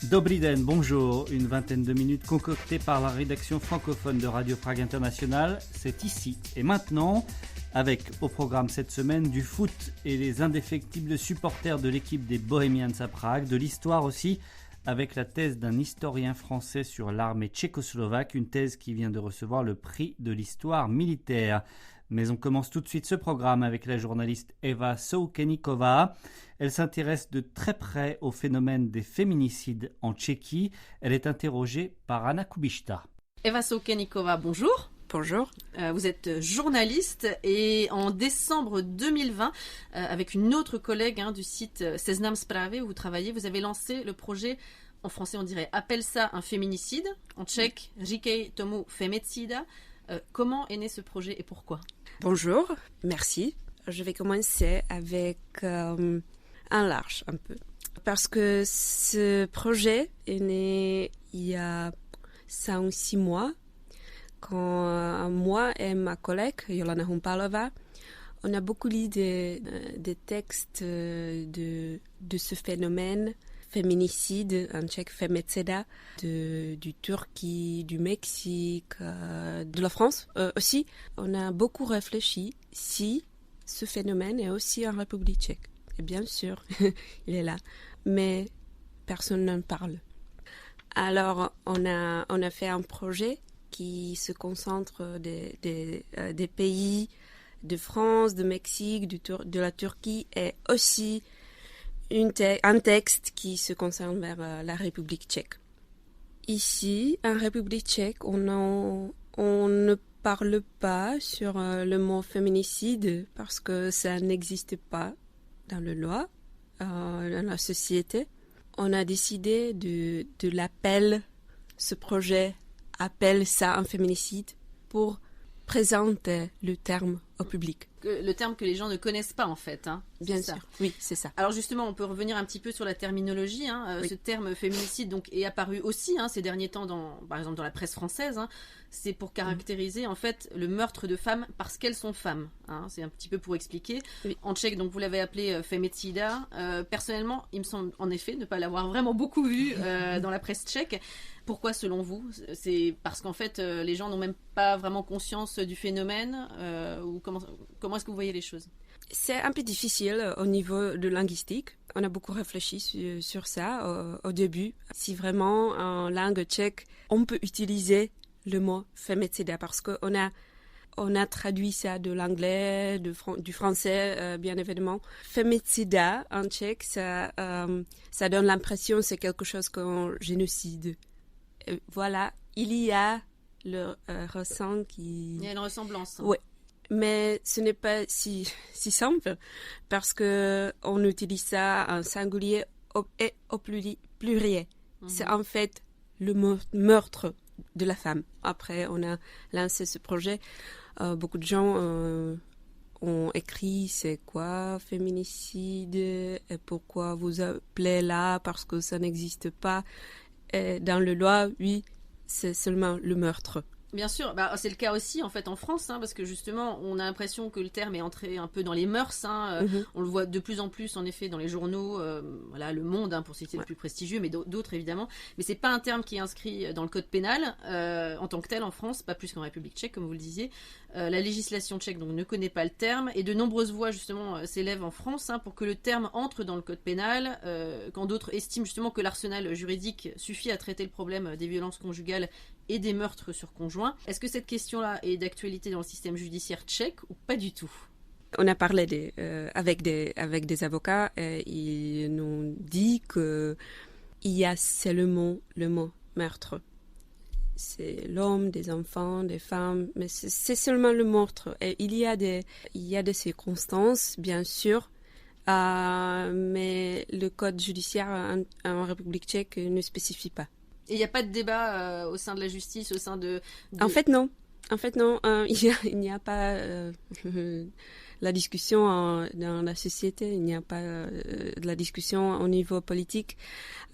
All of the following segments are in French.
Dobry den, bonjour, une vingtaine de minutes concoctées par la rédaction francophone de Radio Prague International, c'est ici et maintenant, avec au programme cette semaine du foot et les indéfectibles supporters de l'équipe des Bohemians à Prague, de l'histoire aussi, avec la thèse d'un historien français sur l'armée tchécoslovaque, une thèse qui vient de recevoir le prix de l'histoire militaire. Mais on commence tout de suite ce programme avec la journaliste Eva Soukeníková. Elle s'intéresse de très près au phénomène des féminicides en Tchéquie. Elle est interrogée par Anna Kubišta. Eva Soukeníková, bonjour. Bonjour. Vous êtes journaliste et en décembre 2020, avec une autre collègue du site Seznam Zprávy où vous travaillez, vous avez lancé le projet, en français on dirait « Appelle ça un féminicide », en tchèque « Říkej tomu femicida ». Comment est né ce projet et pourquoi ? Bonjour, merci. Je vais commencer avec un large un peu. Parce que ce projet est né il y a 5 ou 6 mois, quand moi et ma collègue, Jolana Humpálová, on a beaucoup lu des textes de ce phénomène féminicide, en tchèque femicida, du Turquie, du Mexique, de la France aussi. On a beaucoup réfléchi si ce phénomène est aussi en République tchèque. Et bien sûr, il est là, mais personne n'en parle. Alors, on a fait un projet qui se concentre des pays de France, de Mexique, de la Turquie et aussi un texte qui se concerne vers la République tchèque. Ici, en République tchèque, on ne parle pas sur le mot féminicide parce que ça n'existe pas dans la loi, dans la société. On a décidé de l'appeler, ce projet appelle ça un féminicide pour présenter le terme au public. Le terme que les gens ne connaissent pas en fait. Bien sûr, oui, c'est ça. Alors justement, on peut revenir un petit peu sur la terminologie. Oui. Ce terme féminicide donc, est apparu aussi ces derniers temps, par exemple dans la presse française. C'est pour caractériser en fait le meurtre de femmes parce qu'elles sont femmes. C'est un petit peu pour expliquer. Oui. En tchèque, donc vous l'avez appelé femicida. Personnellement, il me semble en effet ne pas l'avoir vraiment beaucoup vu dans la presse tchèque. Pourquoi selon vous ? C'est parce qu'en fait les gens n'ont même pas vraiment conscience du phénomène ou comment est-ce que vous voyez les choses ? C'est un peu difficile au niveau de linguistique. On a beaucoup réfléchi sur ça au début. Si vraiment en langue tchèque, on peut utiliser le mot femicida parce qu'on a traduit ça de l'anglais, du français, bien évidemment. Femicida en tchèque, ça donne l'impression que c'est quelque chose comme génocide. Voilà, il y a le ressent qui... Il y a une ressemblance. Oui. Mais ce n'est pas si simple parce que on utilise ça en singulier et au pluriel. C'est en fait le meurtre de la femme. Après, on a lancé ce projet. Beaucoup de gens ont écrit c'est quoi féminicide et pourquoi vous appelez là parce que ça n'existe pas. Et dans la loi, oui, c'est seulement le meurtre. Bien sûr, c'est le cas aussi en fait en France, parce que justement on a l'impression que le terme est entré un peu dans les mœurs. On le voit de plus en plus en effet dans les journaux, voilà, Le Monde pour citer le plus prestigieux, mais d'autres évidemment. Mais c'est pas un terme qui est inscrit dans le code pénal en tant que tel en France, pas plus qu'en République tchèque comme vous le disiez. La législation tchèque donc ne connaît pas le terme et de nombreuses voix justement s'élèvent en France pour que le terme entre dans le code pénal, quand d'autres estiment justement que l'arsenal juridique suffit à traiter le problème des violences conjugales et des meurtres sur conjoints. Est-ce que cette question-là est d'actualité dans le système judiciaire tchèque ou pas du tout ? On a parlé avec des avocats et ils nous dit que il y a seulement le mot meurtre. C'est l'homme, des enfants, des femmes, mais c'est seulement le meurtre. Et il y a des circonstances, bien sûr, mais le code judiciaire en République tchèque ne spécifie pas. Et il n'y a pas de débat au sein de la justice, au sein de... En fait, non. Il n'y a pas la discussion dans la société, il n'y a pas de la discussion au niveau politique.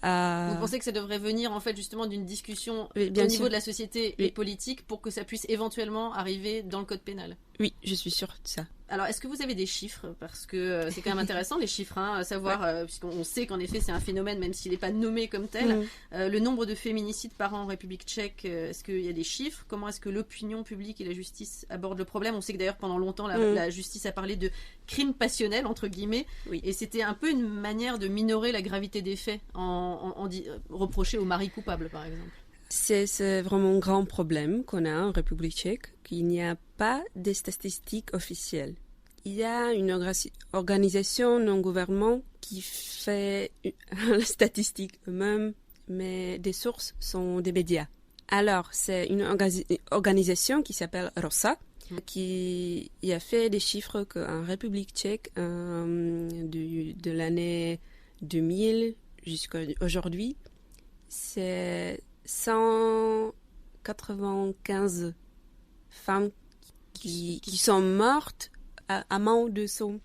Vous pensez que ça devrait venir en fait justement d'une discussion au niveau de la société et politique pour que ça puisse éventuellement arriver dans le code pénal ? Oui, je suis sûre de ça. Alors, est-ce que vous avez des chiffres? Parce que c'est quand même intéressant, les chiffres, à savoir, puisqu'on sait qu'en effet, c'est un phénomène, même s'il n'est pas nommé comme tel. Le nombre de féminicides par an en République tchèque, est-ce qu'il y a des chiffres? Comment est-ce que l'opinion publique et la justice abordent le problème? On sait que d'ailleurs, pendant longtemps, la justice a parlé de crime passionnel, entre guillemets, et c'était un peu une manière de minorer la gravité des faits, en reprocher au mari coupable, par exemple. C'est vraiment un grand problème qu'on a en République tchèque, qu'il n'y a pas de statistiques officielles. Il y a une organisation non gouvernementale qui fait la statistique eux-mêmes, mais des sources sont des médias. Alors, c'est une organisation qui s'appelle ROSA, qui a fait des chiffres qu'en République tchèque, de l'année 2000 jusqu'à aujourd'hui, c'est 195 femmes qui sont mortes à main de son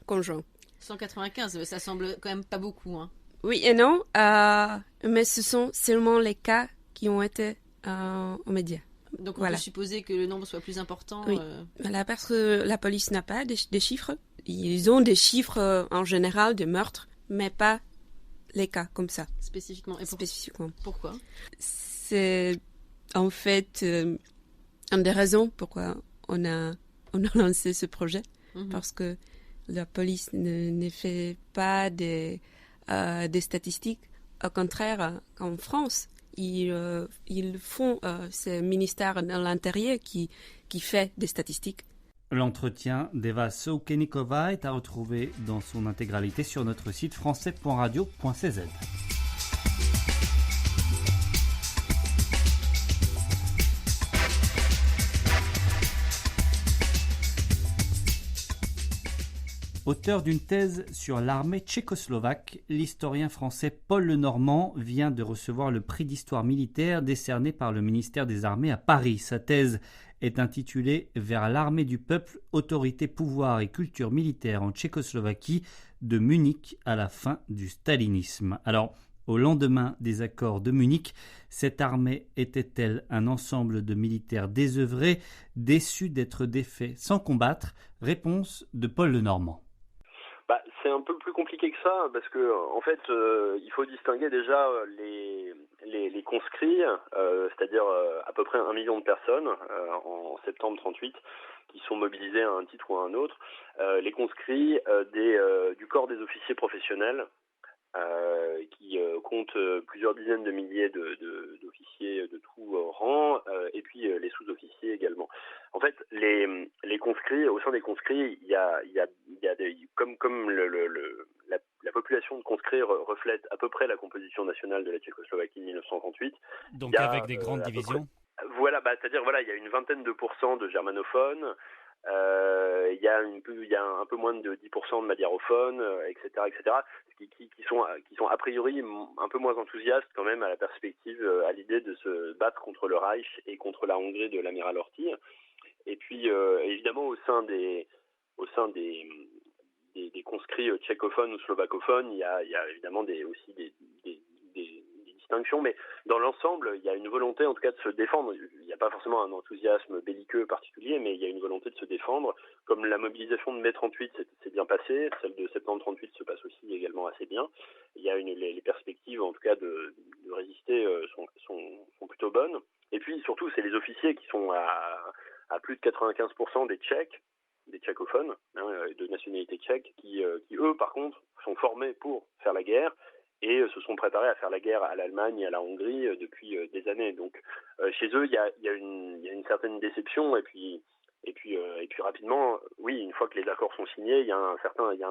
conjoint. 195, ça semble quand même pas beaucoup. Oui et non, mais ce sont seulement les cas qui ont été aux médias. Donc on peut supposer que le nombre soit plus important. Oui, voilà, parce que la police n'a pas des chiffres. Ils ont des chiffres en général de meurtres, mais pas les cas comme ça. Spécifiquement. Et spécifiquement. Pourquoi? C'est en fait une des raisons pourquoi on a lancé ce projet, parce que la police ne fait pas des statistiques. Au contraire, en France, ils font ce ministère de l'Intérieur qui fait des statistiques. L'entretien d'Eva Soukenikova est à retrouver dans son intégralité sur notre site français.radio.cz. Auteur d'une thèse sur l'armée tchécoslovaque, l'historien français Paul Lenormand vient de recevoir le prix d'histoire militaire décerné par le ministère des Armées à Paris. Sa thèse est intitulée « Vers l'armée du peuple, autorité, pouvoir et culture militaire en Tchécoslovaquie, de Munich à la fin du stalinisme ». Alors, au lendemain des accords de Munich, cette armée était-elle un ensemble de militaires désœuvrés, déçus d'être défaits sans combattre? Réponse de Paul Lenormand. C'est un peu plus compliqué que ça, parce que en fait, il faut distinguer déjà les conscrits, c'est-à-dire à peu près 1 million de personnes en septembre 38 qui sont mobilisés à un titre ou à un autre, les conscrits du corps des officiers professionnels, qui compte plusieurs dizaines de milliers d'officiers de tout rang, et puis les sous-officiers également. En fait, les conscrits, au sein des conscrits, il y a des, comme la population de conscrits reflète à peu près la composition nationale de la Tchécoslovaquie de 1938. Donc avec des grandes divisions. Voilà, c'est-à-dire il y a une vingtaine de pourcents de germanophones. Il y a un peu moins de 10% de magyarophones, etc., qui sont a priori un peu moins enthousiastes quand même à la perspective, à l'idée de se battre contre le Reich et contre la Hongrie de l'amiral Horthy. Et puis évidemment au sein des conscrits tchécophones ou slovacophones, il y a évidemment aussi des distinctions, mais dans l'ensemble, il y a une volonté en tout cas de se défendre. Il n'y a pas forcément un enthousiasme belliqueux particulier, mais il y a une volonté de se défendre. Comme la mobilisation de mai 38 s'est bien passée, celle de septembre 38 se passe aussi également assez bien. Il y a les perspectives en tout cas de résister sont plutôt bonnes. Et puis surtout, c'est les officiers qui sont à plus de 95% des Tchèques, des tchécophones, de nationalité tchèque, qui eux par contre sont formés pour faire la guerre et se sont préparés à faire la guerre à l'Allemagne et à la Hongrie depuis des années. Donc chez eux, il y a une certaine déception et puis rapidement, oui, une fois que les accords sont signés, il y a un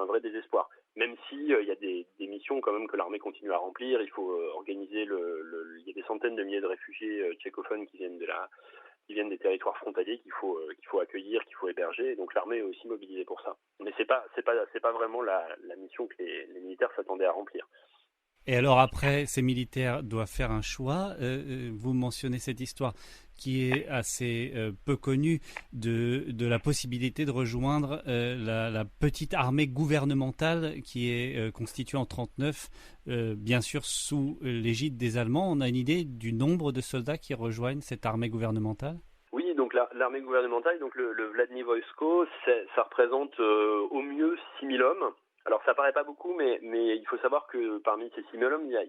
vrai désespoir. Même si il y a des missions quand même que l'armée continue à remplir, il faut organiser il y a des centaines de milliers de réfugiés tchécophones qui viennent des territoires frontaliers qu'il faut accueillir, qu'il faut héberger. Donc l'armée est aussi mobilisée pour ça. Mais c'est pas vraiment la mission que les militaires s'attendaient à remplir. Et alors après, ces militaires doivent faire un choix. Vous mentionnez cette histoire qui est assez peu connue de la possibilité de rejoindre la petite armée gouvernementale qui est constituée en 1939, bien sûr sous l'égide des Allemands. On a une idée du nombre de soldats qui rejoignent cette armée gouvernementale ? Oui, donc la l'armée gouvernementale, donc le Vladny Vojsko, ça représente au mieux 6 000 hommes. Alors ça paraît pas beaucoup, mais il faut savoir que parmi ces 6 000 hommes, il y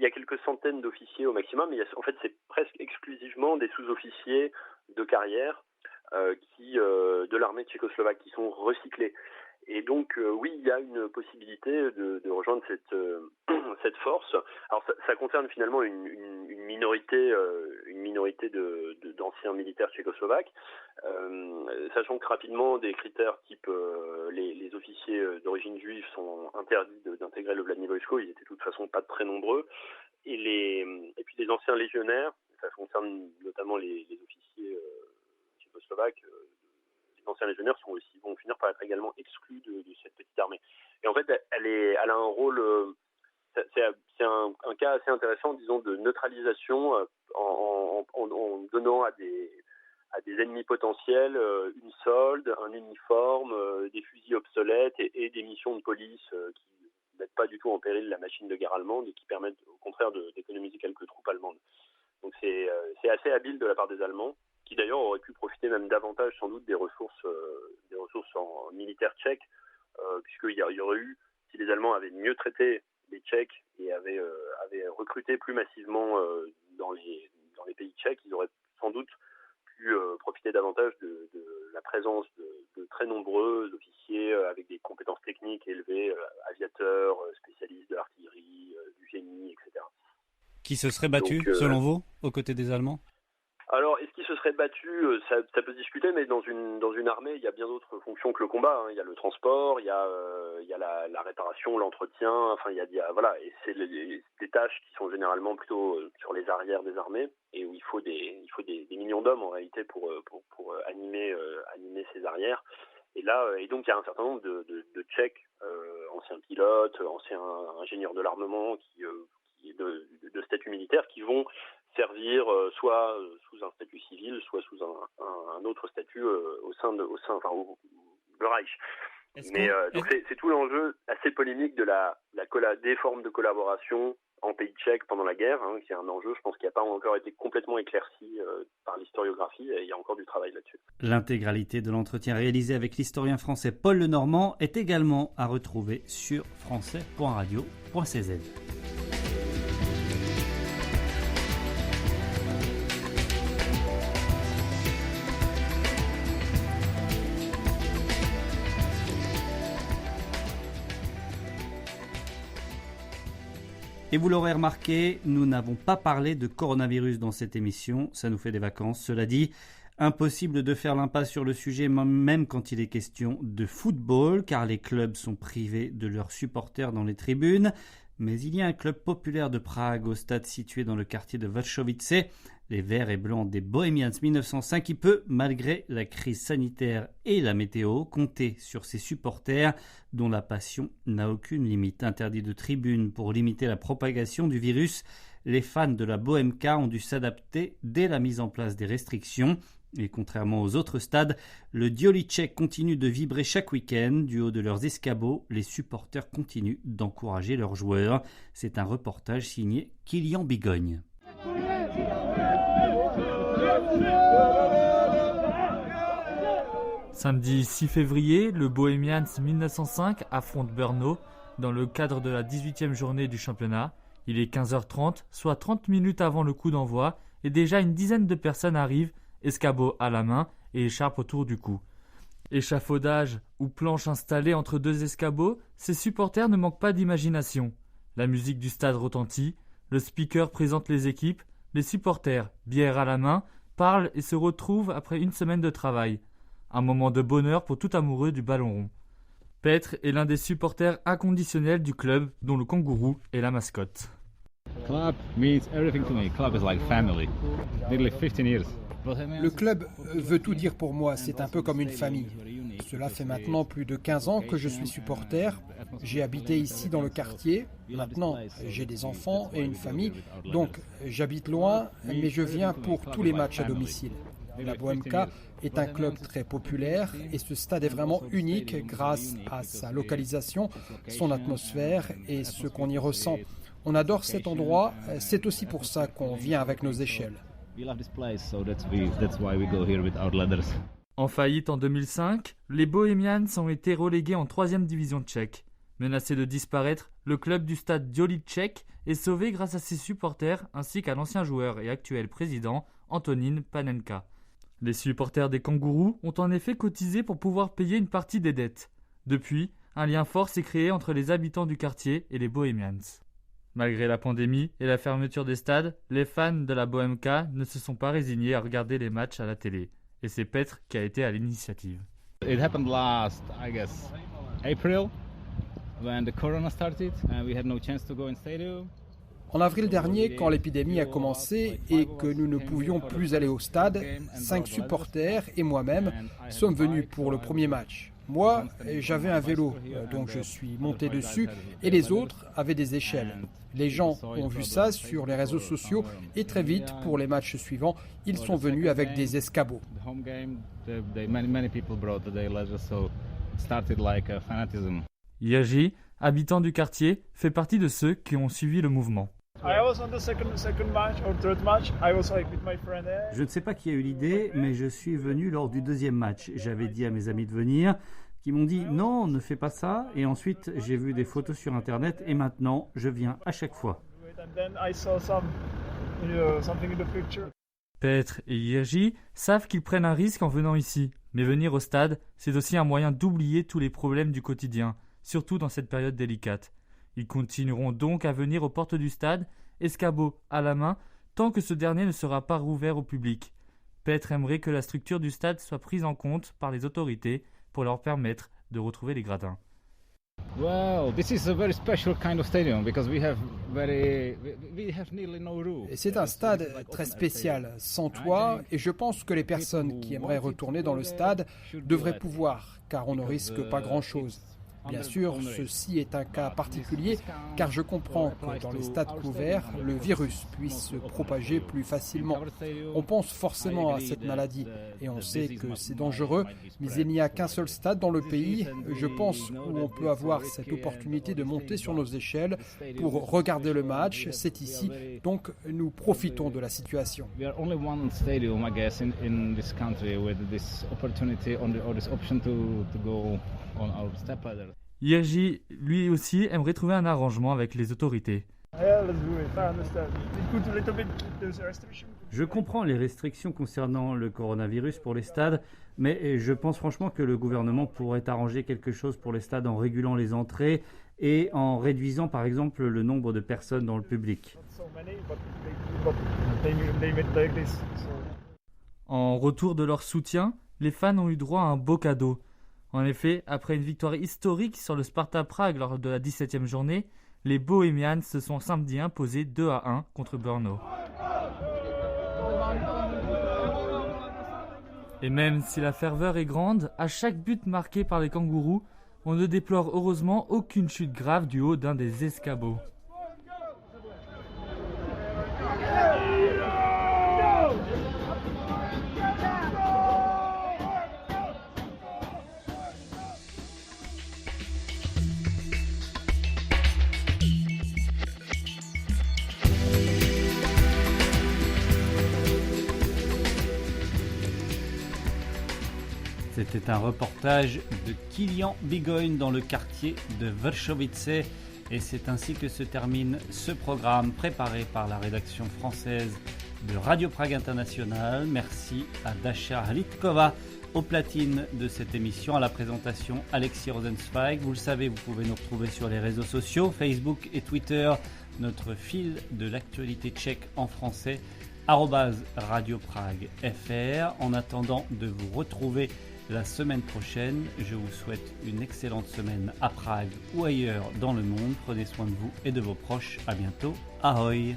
a quelques centaines d'officiers au maximum. Mais en fait, c'est presque exclusivement des sous-officiers de carrière de l'armée tchécoslovaque qui sont recyclés. Et donc oui, il y a une possibilité de rejoindre cette force. Alors ça concerne finalement une minorité d'anciens militaires tchécoslovaques, sachant que rapidement des critères type les officiers d'origine juive sont interdits d'intégrer le Vladny Vojsko. Ils étaient de toute façon pas très nombreux. Et puis les anciens légionnaires, ça concerne notamment les officiers tchécoslovaques. Les anciens légionnaires vont finir par être également exclus de cette petite armée. Et en fait, elle a un rôle, c'est un cas assez intéressant, disons, de neutralisation en donnant à des ennemis potentiels une solde, un uniforme, des fusils obsolètes et des missions de police qui ne mettent pas du tout en péril la machine de guerre allemande et qui permettent au contraire d'économiser quelques troupes allemandes. Donc c'est assez habile de la part des Allemands, qui d'ailleurs auraient pu profiter même davantage sans doute des ressources en militaires tchèques, puisqu'il y aurait eu, si les Allemands avaient mieux traité les Tchèques et avaient recruté plus massivement dans les pays tchèques, ils auraient sans doute pu profiter davantage de la présence de très nombreux officiers avec des compétences techniques élevées, aviateurs, spécialistes de l'artillerie, du génie, etc. Qui se serait battu, selon vous, aux côtés des Allemands ? Alors, est-ce qu'ils se seraient battus ? Ça peut se discuter, mais dans une armée, il y a bien d'autres fonctions que le combat. Il y a le transport, il y a la réparation, l'entretien. Enfin, voilà, et c'est des tâches qui sont généralement plutôt sur les arrières des armées et où il faut des millions d'hommes en réalité pour animer ces arrières. Et là, donc il y a un certain nombre de Tchèques, anciens pilotes, anciens ingénieurs de l'armement, de statut militaire, qui vont servir soit sous un statut civil, soit sous un autre statut au Reich. Donc c'est tout l'enjeu assez polémique des formes de collaboration en pays tchèque pendant la guerre, qui est un enjeu, je pense, qui n'a pas encore été complètement éclairci par l'historiographie, et il y a encore du travail là-dessus. L'intégralité de l'entretien réalisé avec l'historien français Paul Lenormand est également à retrouver sur français.radio.cz. Et vous l'aurez remarqué, nous n'avons pas parlé de coronavirus dans cette émission, ça nous fait des vacances. Cela dit, impossible de faire l'impasse sur le sujet même quand il est question de football, car les clubs sont privés de leurs supporters dans les tribunes. Mais il y a un club populaire de Prague au stade situé dans le quartier de Vlachovice, les Verts et Blancs des Bohemians 1905, qui peut, malgré la crise sanitaire et la météo, compter sur ses supporters dont la passion n'a aucune limite. Interdit de tribune pour limiter la propagation du virus, les fans de la Bohemka ont dû s'adapter dès la mise en place des restrictions. Et contrairement aux autres stades, le Dioli tchèque continue de vibrer chaque week-end. Du haut de leurs escabeaux, les supporters continuent d'encourager leurs joueurs. C'est un reportage signé Kylian Bigogne. Samedi 6 février, le Bohemians 1905 affronte Brno dans le cadre de la 18e journée du championnat. Il est 15h30, soit 30 minutes avant le coup d'envoi, et déjà une dizaine de personnes arrivent, escabeau à la main et écharpe autour du cou. Échafaudage ou planche installée entre deux escabeaux, ces supporters ne manquent pas d'imagination. La musique du stade retentit, le speaker présente les équipes, les supporters, bière à la main, parlent et se retrouvent après une semaine de travail. Un moment de bonheur pour tout amoureux du ballon rond. Petr est l'un des supporters inconditionnels du club, dont le kangourou est la mascotte. Club means everything to me. Club is like family. Nearly 15 years. Le club veut tout dire pour moi, c'est un peu comme une famille. Cela fait maintenant plus de 15 ans que je suis supporter. J'ai habité ici dans le quartier. Maintenant, j'ai des enfants et une famille. Donc, j'habite loin, mais je viens pour tous les matchs à domicile. La Bohemka est un club très populaire et ce stade est vraiment unique grâce à sa localisation, son atmosphère et ce qu'on y ressent. On adore cet endroit, c'est aussi pour ça qu'on vient avec nos échelles. We love this place, so that's why we go here with our ladders. En faillite en 2005, les Bohemians ont été relégués en 3e division tchèque. Menacé de disparaître, le club du stade Dělíček est sauvé grâce à ses supporters ainsi qu'à l'ancien joueur et actuel président Antonín Panenka. Les supporters des Kangourous ont en effet cotisé pour pouvoir payer une partie des dettes. Depuis, un lien fort s'est créé entre les habitants du quartier et les Bohemians. Malgré la pandémie et la fermeture des stades, les fans de la Bohemka ne se sont pas résignés à regarder les matchs à la télé. Et c'est Petr qui a été à l'initiative. It happened last, I guess, April, when the corona started and we had no chance to go in stadium. En avril dernier, quand l'épidémie a commencé et que nous ne pouvions plus aller au stade, 5 supporters et moi-même sommes venus pour le premier match. Moi, j'avais un vélo, donc je suis monté dessus, et les autres avaient des échelles. Les gens ont vu ça sur les réseaux sociaux et très vite, pour les matchs suivants, ils sont venus avec des escabeaux. Jerzy, habitant du quartier, fait partie de ceux qui ont suivi le mouvement. Je ne sais pas qui a eu l'idée, mais je suis venu lors du 2e match. J'avais dit à mes amis de venir, qui m'ont dit non, ne fais pas ça. Et ensuite, j'ai vu des photos sur Internet et maintenant, je viens à chaque fois. Petr et Jerzy savent qu'ils prennent un risque en venant ici. Mais venir au stade, c'est aussi un moyen d'oublier tous les problèmes du quotidien, surtout dans cette période délicate. Ils continueront donc à venir aux portes du stade, escabeau à la main, tant que ce dernier ne sera pas rouvert au public. Petr aimerait que la structure du stade soit prise en compte par les autorités pour leur permettre de retrouver les gradins. Well, this is a very special kind of stadium because we have nearly no roof. C'est un stade très spécial, sans toit, et je pense que les personnes qui aimeraient retourner dans le stade devraient pouvoir, car on ne risque pas grand-chose. Bien sûr, ceci est un cas particulier, car je comprends que dans les stades couverts, le virus puisse se propager plus facilement. On pense forcément à cette maladie, et on sait que c'est dangereux, mais il n'y a qu'un seul stade dans le pays, je pense, où on peut avoir cette opportunité de monter sur nos échelles pour regarder le match, c'est ici, donc nous profitons de la situation. We are only one stadium, I guess, in this country with this opportunity or this option to go on our stepladder. Jerzy, lui aussi, aimerait trouver un arrangement avec les autorités. Je comprends les restrictions concernant le coronavirus pour les stades, mais je pense franchement que le gouvernement pourrait arranger quelque chose pour les stades en régulant les entrées et en réduisant par exemple le nombre de personnes dans le public. En retour de leur soutien, les fans ont eu droit à un beau cadeau. En effet, après une victoire historique sur le Sparta Prague lors de la 17e journée, les Bohemians se sont samedi imposés 2-1 contre Brno. Et même si la ferveur est grande, à chaque but marqué par les Kangourous, on ne déplore heureusement aucune chute grave du haut d'un des escabeaux. C'était un reportage de Kilian Bigoin dans le quartier de Vršovice et c'est ainsi que se termine ce programme préparé par la rédaction française de Radio Prague International. Merci à Dasha Hlitkova aux platines de cette émission, à la présentation Alexis Rosenzweig. Vous le savez, vous pouvez nous retrouver sur les réseaux sociaux, Facebook et Twitter, notre fil de l'actualité tchèque en français, @radioprague.fr. En attendant de vous retrouver la semaine prochaine, je vous souhaite une excellente semaine à Prague ou ailleurs dans le monde. Prenez soin de vous et de vos proches. À bientôt. Ahoy!